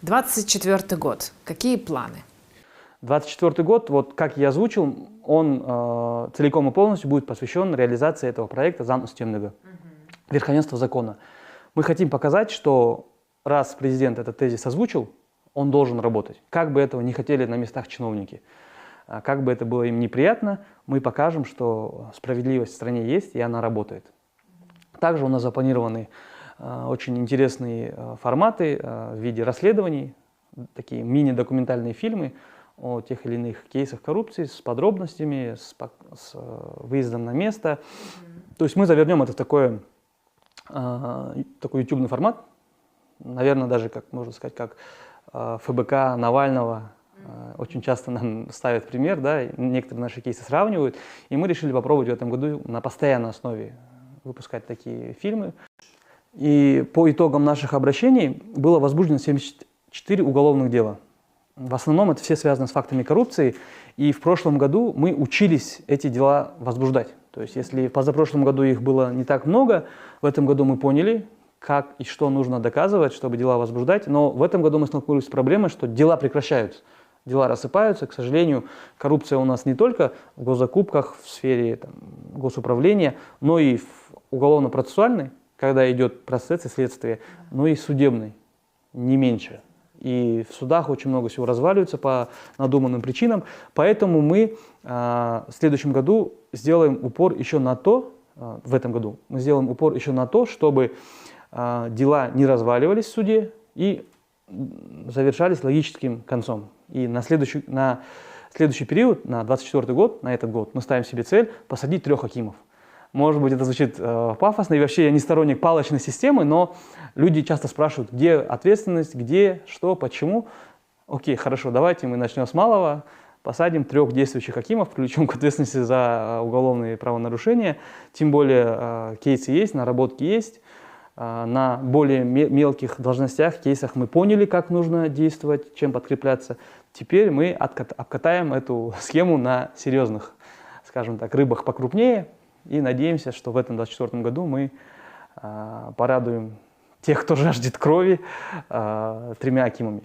24 год. Какие планы? 24 год, вот как я озвучил, он целиком и полностью будет посвящен реализации этого проекта «Заң үстемдігі», верховенство закона. Мы хотим показать, что раз президент этот тезис озвучил, он должен работать. Как бы этого не хотели на местах чиновники, как бы это было им неприятно, мы покажем, что справедливость в стране есть и она работает. Также у нас запланированы очень интересные форматы в виде расследований, такие мини-документальные фильмы о тех или иных кейсах коррупции с подробностями, с выездом на место. То есть мы завернем это в такой ютубный формат, наверное, даже, как можно сказать, как ФБК Навального очень часто нам ставят пример, да, некоторые наши кейсы сравнивают, и мы решили попробовать в этом году на постоянной основе выпускать такие фильмы. И по итогам наших обращений было возбуждено 74 уголовных дела. В основном это все связано с фактами коррупции, и в прошлом году мы учились эти дела возбуждать. То есть если в позапрошлом году их было не так много, в этом году мы поняли, как и что нужно доказывать, чтобы дела возбуждать, но в этом году мы столкнулись с проблемой, что дела прекращаются, дела рассыпаются. К сожалению, коррупция у нас не только в госзакупках, в сфере госуправления, но и в уголовно-процессуальной, когда идет процесс и следствие, но и судебный, не меньше. И в судах очень много всего разваливается по надуманным причинам. Поэтому мы в следующем году сделаем упор еще на то, в этом году мы сделаем упор еще на то, чтобы дела не разваливались в суде и завершались логическим концом. И на следующий период, на 24 год, на этот год, мы ставим себе цель посадить 3 хакимов. Может быть, это звучит пафосно, и вообще я не сторонник палочной системы, но люди часто спрашивают, где ответственность, где, что, почему. Окей, хорошо, давайте мы начнем с малого, посадим 3 действующих хакимов, включим к ответственности за уголовные правонарушения. Тем более кейсы есть, наработки есть. На более мелких должностях, кейсах мы поняли, как нужно действовать, чем подкрепляться. Теперь мы обкатаем эту схему на серьезных, скажем так, рыбах покрупнее. И надеемся, что в этом 2024 году мы порадуем тех, кто жаждет крови, 3 хакимами.